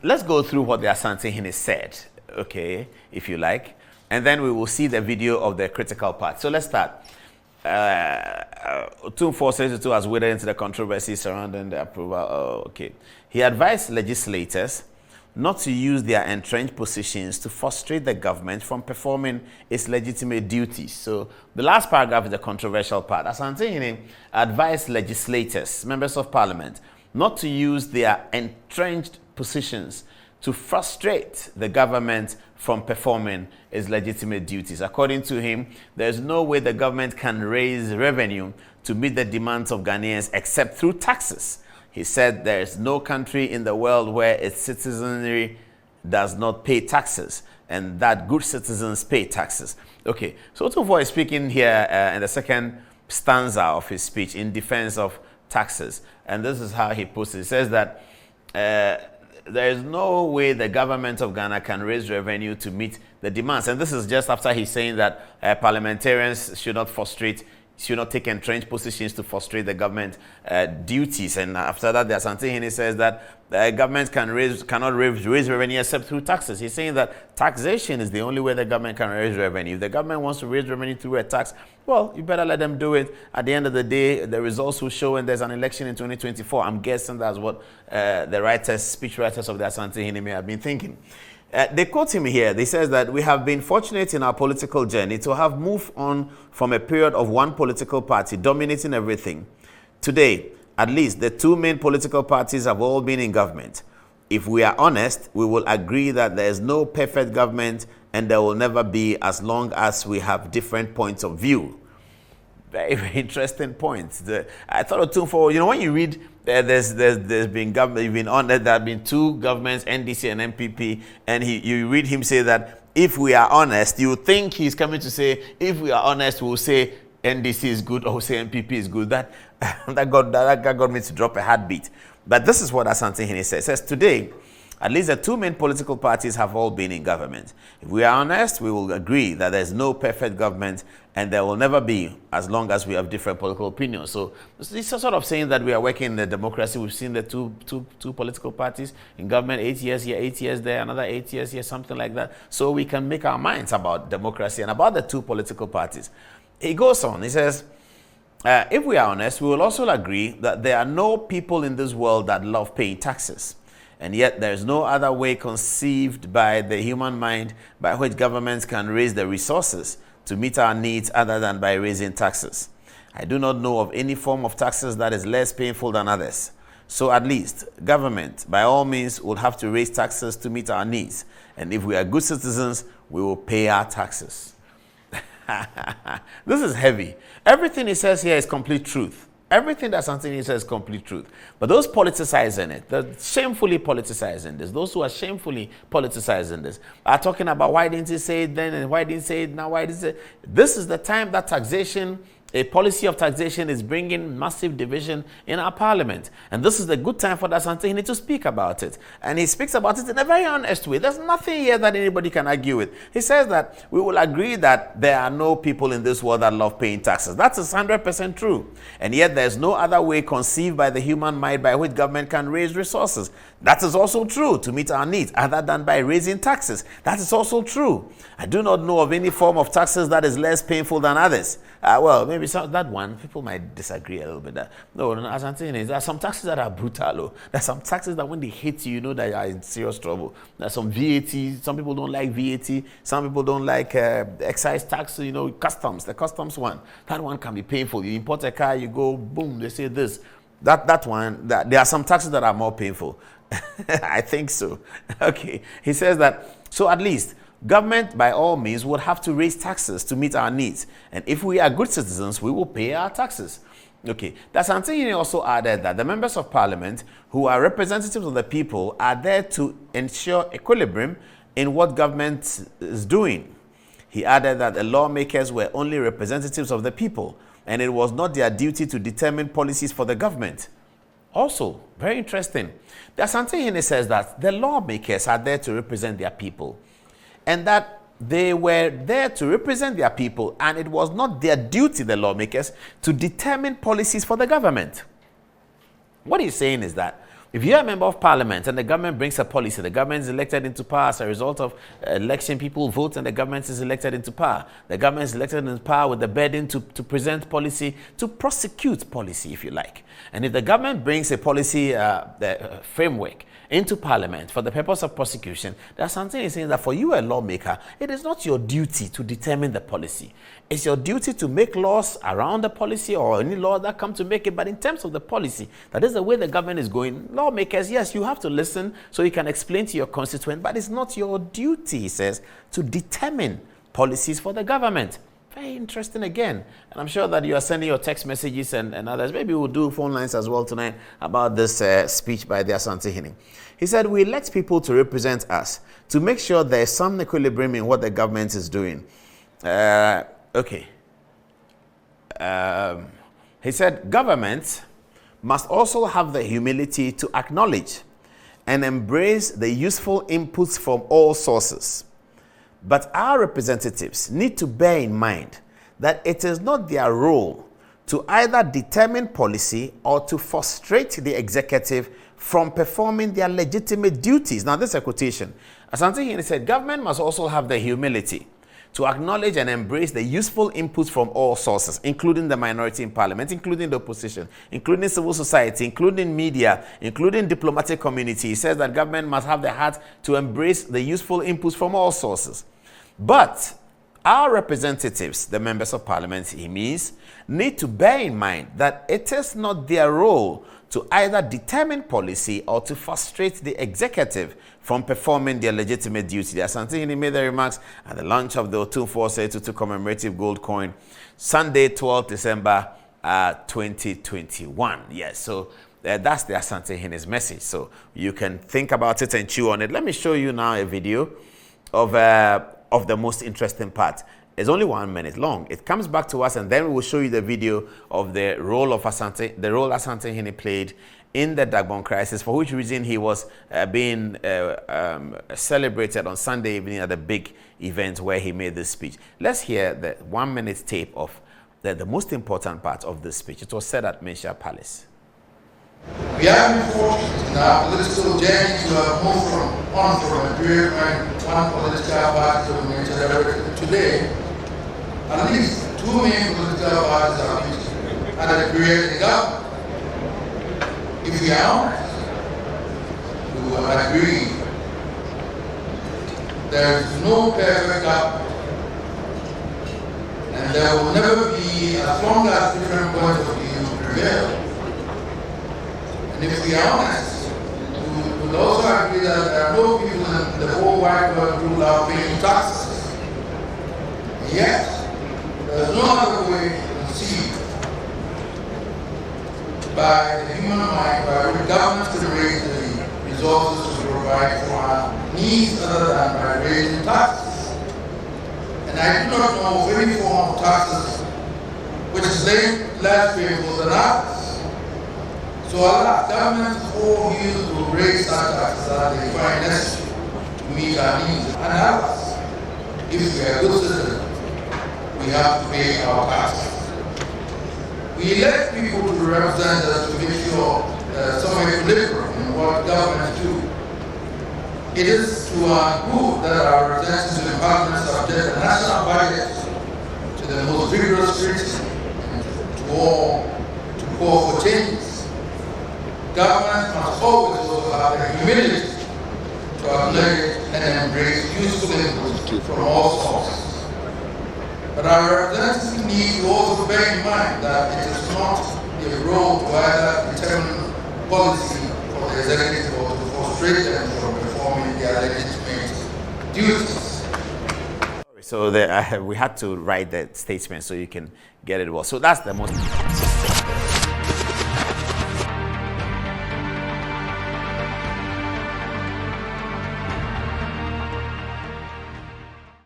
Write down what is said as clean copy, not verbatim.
let's go through what the Asantehene said, okay, if you like, and then we will see the video of the critical part. So let's start. 2462 has waded into the controversy surrounding the approval. Oh, okay. He advised legislators not to use their entrenched positions to frustrate the government from performing its legitimate duties. So the last paragraph is the controversial part. Asantehene advised legislators, members of parliament, not to use their entrenched positions to frustrate the government from performing its legitimate duties. According to him, there's no way the government can raise revenue to meet the demands of Ghanaians except through taxes. He said there's no country in the world where its citizenry does not pay taxes, and that good citizens pay taxes. Okay, so Otumfuo is speaking here in the second stanza of his speech in defense of taxes. And this is how he puts it. He says that there is no way the government of Ghana can raise revenue to meet the demands. And this is just after he's saying that parliamentarians should not take entrenched positions to frustrate the government duties. And after that, the Asantehene says that the government cannot raise revenue except through taxes. He's saying that taxation is the only way the government can raise revenue. If the government wants to raise revenue through a tax, well, you better let them do it. At the end of the day, the results will show when there's an election in 2024. I'm guessing that's what the speech writers of the Asantehene may have been thinking. They quote him here. They says that we have been fortunate in our political journey to have moved on from a period of one political party dominating everything. Today, at least, the two main political parties have all been in government. If we are honest, we will agree that there is no perfect government and there will never be as long as we have different points of view. Very, very interesting points. I thought of Otumfuo, when you read, there's been government, you've been on there have been two governments, NDC and MPP, and you read him say that if we are honest, you think he's coming to say, if we are honest, we'll say NDC is good or we'll say MPP is good. That got me to drop a heartbeat. But this is what Asantehene says. It says, today, at least the two main political parties have all been in government. If we are honest, we will agree that there's no perfect government and there will never be as long as we have different political opinions. So it's sort of saying that we are working in a democracy. We've seen the two political parties in government, 8 years here, 8 years there, another 8 years here, something like that. So we can make our minds about democracy and about the two political parties. He goes on, he says, if we are honest, we will also agree that there are no people in this world that love paying taxes. And yet there is no other way conceived by the human mind by which governments can raise the resources to meet our needs other than by raising taxes. I do not know of any form of taxes that is less painful than others. So at least government, by all means, will have to raise taxes to meet our needs. And if we are good citizens, we will pay our taxes. This is heavy. Everything he says here is complete truth. Everything that Asantehene says is complete truth. But those politicizing it, the shamefully politicizing this, those who are shamefully politicizing this, are talking about why didn't he say it then and why didn't he say it now, why didn't he say it? This is the time that taxation, a policy of taxation, is bringing massive division in our parliament. And this is the good time for Asantehene to speak about it. And he speaks about it in a very honest way. There's nothing here that anybody can argue with. He says that we will agree that there are no people in this world that love paying taxes. That is 100% true. And yet there's no other way conceived by the human mind by which government can raise resources. That is also true to meet our needs other than by raising taxes. That is also true. I do not know of any form of taxes that is less painful than others. Well, maybe that one, people might disagree a little bit. No, as I'm saying, there are some taxes that are brutal. There are some taxes that when they hit you, you know that you are in serious trouble. There are some VAT. Some people don't like VAT. Some people don't like excise tax, customs. The customs one. That one can be painful. You import a car, you go, boom, they say this. That one, there are some taxes that are more painful. I think so. Okay. He says that, so at least, government, by all means, would have to raise taxes to meet our needs. And if we are good citizens, we will pay our taxes. Okay. Asantehene also added that the members of parliament, who are representatives of the people, are there to ensure equilibrium in what government is doing. He added that the lawmakers were only representatives of the people, and it was not their duty to determine policies for the government. Also, very interesting. The Asantehene says that the lawmakers are there to represent their people, and that they were there to represent their people, and it was not their duty, the lawmakers, to determine policies for the government. What he's saying is that If you're a member of parliament and the government brings a policy, the government is elected into power as a result of election, people vote and the government is elected into power. The government is elected into power with the burden to present policy, to prosecute policy, if you like. And if the government brings a policy framework into parliament for the purpose of prosecution, there's something saying that for you, a lawmaker, it is not your duty to determine the policy. It's your duty to make laws around the policy or any law that come to make it. But in terms of the policy, that is the way the government is going. Lawmakers, yes, you have to listen so you can explain to your constituent, but it's not your duty, he says, to determine policies for the government. Very interesting again. And I'm sure that you are sending your text messages and others. Maybe we'll do phone lines as well tonight about this speech by the Asantehene. He said, we elect people to represent us, to make sure there is some equilibrium in what the government is doing. Okay. He said, government must also have the humility to acknowledge and embrace the useful inputs from all sources. But our representatives need to bear in mind that it is not their role to either determine policy or to frustrate the executive from performing their legitimate duties. Now, this is a quotation. Asantehene said, government must also have the humility to acknowledge and embrace the useful inputs from all sources, including the minority in parliament, including the opposition, including civil society, including media, including diplomatic community. He says that government must have the heart to embrace the useful inputs from all sources. But our representatives, the members of parliament, he means, need to bear in mind that it is not their role to either determine policy or to frustrate the executive from performing their legitimate duty. Asantehene made the remarks at the launch of the Otumfuo commemorative gold coin, Sunday, 12 December 2021. Yes, so that's the Asantehene's message. So you can think about it and chew on it. Let me show you now a video of the most interesting part. It's only 1 minute long. It comes back to us, and then we will show you the video of the role of Asantehene played in the Dagbon crisis, for which reason he was being celebrated on Sunday evening at a big event where he made this speech. Let's hear the 1 minute tape of the most important part of this speech. It was said at Minsha Palace. We have been fortunate in our political journey to have moved from a period when one political party dominated everything. Today, at least two main political parties are meeting at a period in government. If we are honest, we will agree there is no perfect government, and there will never be, as long as different points of view prevail. And if we are honest, we would also agree that there are no people in the whole wide world who are paying taxes. Yet, there is no other way to conceive by the human mind by which governments can raise the resources to provide for our needs other than by raising taxes. And I do not know of any form of taxes which is less favorable than ours. So our governments all use will raise such taxes that they find necessary to meet our needs and others. If we are good citizens, we have to pay our taxes. We elect people to represent us to make sure there's some equilibrium in what governments do. It is to our good that our representatives in parliament subject the national budget to the most vigorous scrutiny and to call for changes. Government must always also have the humility to acknowledge and embrace useful input from all sources. But our representatives need to also bear in mind that it is not their role to either determine policy for the executive or to frustrate them from performing their legitimate duties. So we had to write the statement so you can get it well. So that's the most